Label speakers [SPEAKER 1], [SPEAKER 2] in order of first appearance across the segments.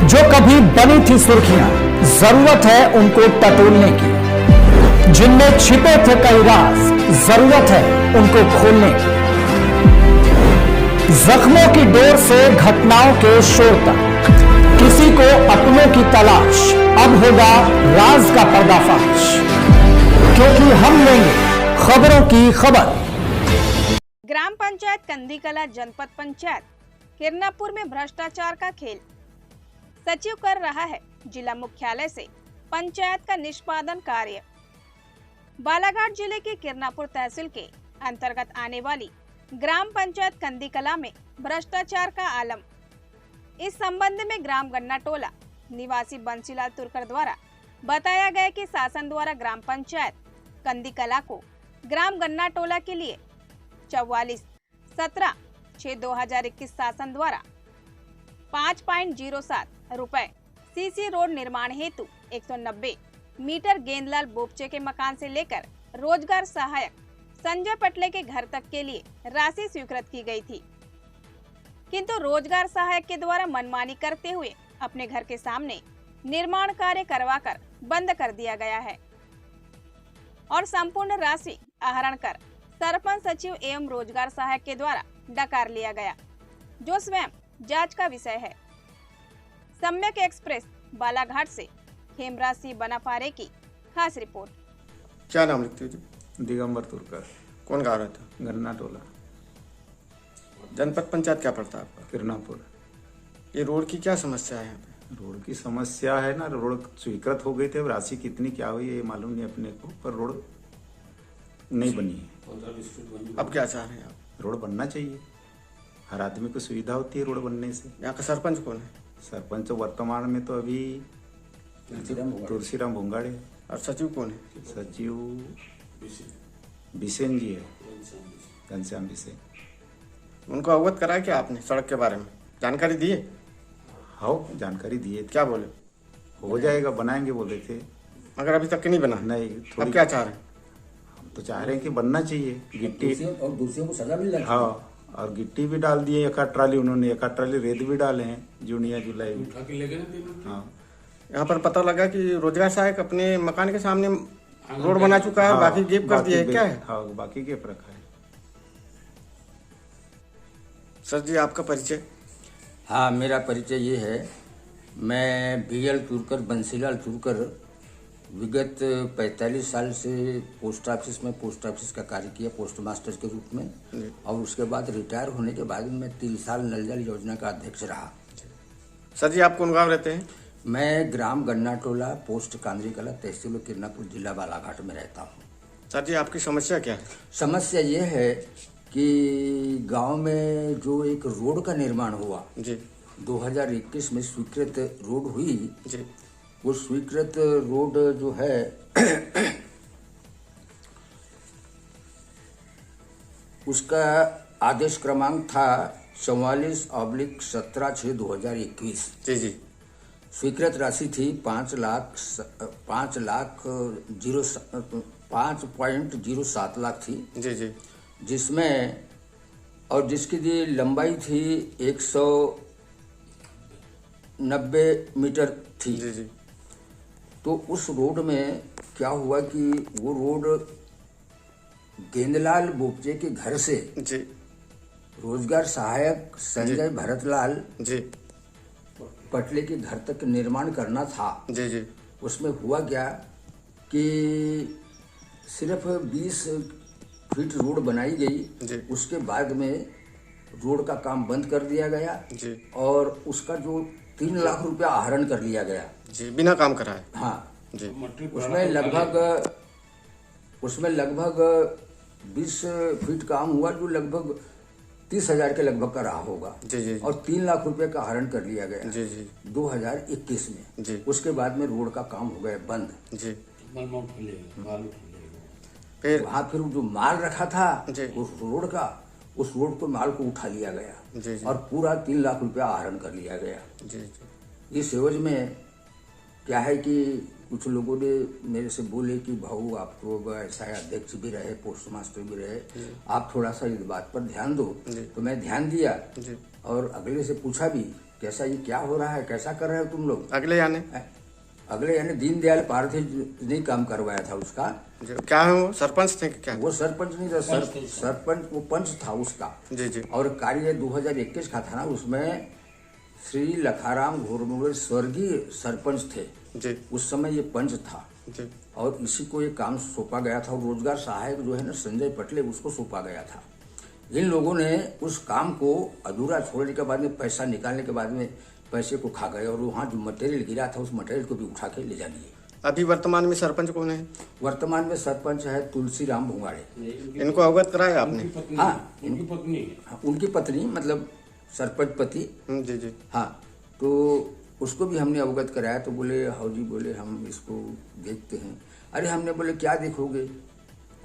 [SPEAKER 1] जो कभी बनी थी सुर्खियां, जरूरत है उनको टटोलने की। जिनमें छिपे थे कई राज, जरूरत है उनको खोलने की। जख्मों की डोर से घटनाओं के शोर तक, किसी को अपनों की तलाश, अब होगा राज का पर्दाफाश, क्योंकि हम लेंगे खबरों की खबर।
[SPEAKER 2] ग्राम पंचायत कंदीकला जनपद पंचायत किरनापुर में भ्रष्टाचार का खेल। सचिव कर रहा है जिला मुख्यालय से पंचायत का निष्पादन कार्य। बालाघाट जिले के किरनापुर तहसील के अंतर्गत आने वाली ग्राम पंचायत कंदीकला में भ्रष्टाचार का आलम। इस संबंध में ग्राम गन्ना टोला निवासी बंसीलाल तुरकर द्वारा बताया गया कि शासन द्वारा ग्राम पंचायत कंदीकला को ग्राम गन्ना टोला के लिए 44/17/6/2021 शासन द्वारा 5.07 रुपए सीसी रोड निर्माण हेतु 190 मीटर गेंदलाल बोपचे के मकान से लेकर रोजगार सहायक संजय पटले के घर तक के लिए राशि स्वीकृत की गई थी, किंतु रोजगार सहायक के द्वारा मनमानी करते हुए अपने घर के सामने निर्माण कार्य करवाकर बंद कर दिया गया है और संपूर्ण राशि आहरण कर सरपंच सचिव एवं रोजगार सहायक के द्वारा डकार लिया गया, जो स्वयं जांच का विषय है। सम्यक एक्सप्रेस बालाघाट से खेमराज सिंह बनापारे की खास रिपोर्ट।
[SPEAKER 3] क्या नाम लिखते हो जी?
[SPEAKER 4] दिगंबर तुरकर।
[SPEAKER 3] कौन गाँव रहता?
[SPEAKER 4] गन्ना टोला,
[SPEAKER 3] जनपद पंचायत क्या पड़ता है आपका?
[SPEAKER 4] किरनापुर।
[SPEAKER 3] ये रोड की क्या समस्या है यहाँ पे?
[SPEAKER 4] रोड की समस्या है ना, रोड स्वीकृत हो गई थी, अब राशि कितनी क्या हुई ये मालूम नहीं अपने को, पर रोड नहीं बनी है।
[SPEAKER 3] अब क्या चाह रहे हैं आप?
[SPEAKER 4] रोड बनना चाहिए, हर आदमी को सुविधा होती है रोड बनने से।
[SPEAKER 3] यहाँ का सरपंच कौन है?
[SPEAKER 4] सरपंच वर्तमान में तो अभी तुलसीराम भोंगाड़े है।
[SPEAKER 3] और सचिव कौन है?
[SPEAKER 4] सचिव बिसेन जी है, घनश्याम बिसेन।
[SPEAKER 3] उनको अवगत कराया क्या आपने सड़क के बारे में? जानकारी दिए?
[SPEAKER 4] हाँ, जानकारी दिए थे।
[SPEAKER 3] क्या बोले?
[SPEAKER 4] हो जाएगा, बनाएंगे बोले थे,
[SPEAKER 3] मगर अभी तक नहीं बना।
[SPEAKER 4] नहीं।
[SPEAKER 3] अब क्या चाह रहे हैं?
[SPEAKER 4] हम तो चाह रहे हैं कि बनना चाहिए। गिट्टी
[SPEAKER 5] और दूसरों को सजा मिल जाती है।
[SPEAKER 4] हाँ, और गिट्टी भी डाल दिए, एक आध ट्राली उन्होंने, एक आध ट्राली रेत भी डाले हैं जूनिया जुलाई में। हाँ,
[SPEAKER 3] यहाँ पर पता लगा कि रोजगार सहायक अपने मकान के सामने रोड बना चुका है,
[SPEAKER 4] हाँ,
[SPEAKER 3] बाकी गेप कर दिया है। क्या है?
[SPEAKER 4] हाँ, बाकी गेप रखा है।
[SPEAKER 3] सर जी, आपका परिचय?
[SPEAKER 5] हाँ, मेरा परिचय ये है, मैं BL तुरकर, बंसीलाल तुरकर, विगत 45 साल से पोस्ट ऑफिस का कार्य किया, पोस्ट मास्टर के रूप में, और उसके बाद रिटायर होने के बाद मैं 3 साल नल जल योजना का अध्यक्ष रहा।
[SPEAKER 3] सर जी, आप कौन गाँव रहते हैं?
[SPEAKER 5] मैं ग्राम गन्ना टोला, पोस्ट कांदीकला, तहसील किरनापुर, जिला बालाघाट में रहता हूँ।
[SPEAKER 3] सर जी, आपकी समस्या क्या है?
[SPEAKER 5] समस्या ये है कि गांव में जो एक रोड का निर्माण हुआ
[SPEAKER 3] जी
[SPEAKER 5] 2021 में, स्वीकृत रोड हुई
[SPEAKER 3] जी।
[SPEAKER 5] वो स्वीकृत रोड जो है उसका आदेश क्रमांक था 44/17/6/2021।
[SPEAKER 3] जी जी।
[SPEAKER 5] स्वीकृत राशि थी 5.07 लाख थी,
[SPEAKER 3] जी जी।
[SPEAKER 5] जिसमें और जिसकी लंबाई थी 190 मीटर थी।
[SPEAKER 3] जी जी।
[SPEAKER 5] तो उस रोड में क्या हुआ कि वो रोड गेंदलाल बोपचे के घर से
[SPEAKER 3] जी
[SPEAKER 5] रोजगार सहायक संजय भरतलाल
[SPEAKER 3] जी
[SPEAKER 5] पटले के घर तक निर्माण करना था।
[SPEAKER 3] जी जी।
[SPEAKER 5] उसमें हुआ क्या कि सिर्फ 20 फीट रोड बनाई गई, उसके बाद में रोड का काम बंद कर दिया गया
[SPEAKER 3] जी।
[SPEAKER 5] और उसका जो 3 लाख रुपया आहरण कर लिया गया
[SPEAKER 3] जी, बिना काम कराए।
[SPEAKER 5] हाँ
[SPEAKER 3] जी।
[SPEAKER 5] उसमें लगभग 20 फीट काम हुआ, जो लगभग 30,000 के लगभग का रहा होगा।
[SPEAKER 3] जी जी।
[SPEAKER 5] और 3 लाख रुपए का आहरण कर लिया गया।
[SPEAKER 3] जी जी।
[SPEAKER 5] 2021 में।
[SPEAKER 3] जी।
[SPEAKER 5] उसके बाद में रोड का काम हो गया बंद।
[SPEAKER 3] जी।
[SPEAKER 5] फिर वहाँ फिर जो माल रखा था
[SPEAKER 3] जी।
[SPEAKER 5] उस रोड का, उस रोड को माल को उठा लिया गया।
[SPEAKER 3] जी जी।
[SPEAKER 5] और पूरा 3 लाख रुपया आहरण कर लिया गया।
[SPEAKER 3] जी जी।
[SPEAKER 5] इस एवज में क्या है कि कुछ लोगों ने मेरे से बोले कि भाऊ आप तो ऐसा अध्यक्ष भी रहे, पोस्ट मास्टर भी रहे, आप थोड़ा सा इस बात पर ध्यान दो। तो मैं ध्यान दिया और अगले से पूछा भी कैसा ये क्या हो रहा है, कैसा कर रहे हो तुम लोग।
[SPEAKER 3] अगले यानी
[SPEAKER 5] अगले यानी दीनदयाल पार्थिव ने काम करवाया था उसका।
[SPEAKER 3] क्या है वो सरपंच थे क्या?
[SPEAKER 5] वो सरपंच नहीं था, सरपंच वो पंच था उसका।
[SPEAKER 3] जी जी।
[SPEAKER 5] और कार्य 2021 का था ना, उसमें श्री लखाराम घोरमुड़े स्वर्गीय सरपंच थे
[SPEAKER 3] जी
[SPEAKER 5] उस समय, ये पंच था
[SPEAKER 3] जी।
[SPEAKER 5] और इसी को ये काम सौंपा गया था। और रोजगार सहायक जो है ना संजय पटले, उसको सौंपा गया था। इन लोगों ने उस काम को अधूरा छोड़ने के बाद में, पैसा निकालने के बाद में पैसे को खा गए और वहाँ जो मटेरियल गिरा था उस मटेरियल को भी उठा के ले जा लिए।
[SPEAKER 3] अभी वर्तमान में सरपंच कौन है?
[SPEAKER 5] वर्तमान में सरपंच है तुलसीराम भुंगाड़े।
[SPEAKER 3] इनको अवगत कराया आपने?
[SPEAKER 5] हाँ, उनकी पत्नी मतलब सरपंच पति।
[SPEAKER 3] जी जी।
[SPEAKER 5] हाँ, तो उसको भी हमने अवगत कराया। तो बोले हाउ जी, बोले हम इसको देखते हैं। अरे हमने बोले क्या देखोगे?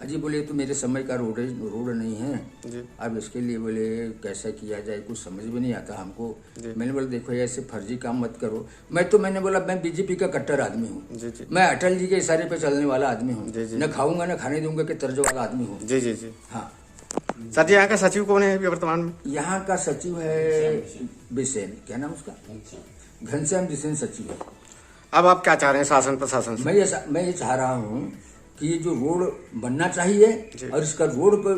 [SPEAKER 5] अजी बोले तो मेरे समय का रोड नहीं है
[SPEAKER 3] जी।
[SPEAKER 5] अब इसके लिए बोले कैसा किया जाए, कुछ समझ में नहीं आता हमको। मैंने बोला देखो ऐसे फर्जी काम मत करो। मैंने बोला मैं बीजेपी का कट्टर आदमी हूँ,
[SPEAKER 3] जी जी।
[SPEAKER 5] मैं अटल जी के इशारे पे चलने वाला आदमी हूँ,
[SPEAKER 3] जी जी।
[SPEAKER 5] न खाऊंगा न खाने दूंगा के तर्ज वाला आदमी हूँ।
[SPEAKER 3] जी जी जी।
[SPEAKER 5] हाँ।
[SPEAKER 3] सर जी, यहाँ का सचिव कौन है अभी वर्तमान में?
[SPEAKER 5] यहाँ का सचिव है बिसेन, क्या नाम उसका, घनश्याम बिसेन सचिव है।
[SPEAKER 3] अब आप क्या चाह रहे हैं शासन प्रशासन से?
[SPEAKER 5] मैं ये चाह रहा हूँ कि ये जो रोड बनना चाहिए और इसका रोड पर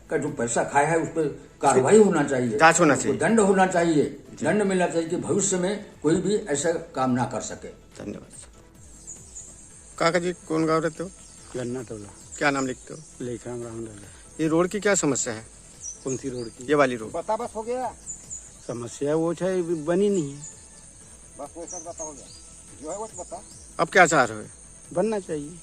[SPEAKER 5] का जो पैसा खाया है उस पर कार्रवाई होना चाहिए,
[SPEAKER 3] जांच होना चाहिए,
[SPEAKER 5] दंड होना चाहिए, दंड मिलना चाहिए कि भविष्य में कोई भी ऐसा काम ना कर सके।
[SPEAKER 3] धन्यवाद। काका जी कौन गाँव रहते हो?
[SPEAKER 6] गन्ना टोला।
[SPEAKER 3] क्या नाम लिखते हो?
[SPEAKER 6] लेखराम रामलाल।
[SPEAKER 3] ये रोड की क्या समस्या है?
[SPEAKER 6] कौन सी रोड की?
[SPEAKER 3] ये वाली रोड।
[SPEAKER 6] बता बस हो गया। समस्या वो है बनी नहीं है,
[SPEAKER 7] बस वो सब बता हो गया, जो है वो बता।
[SPEAKER 3] अब क्या चाह रहे हो?
[SPEAKER 6] बनना चाहिए।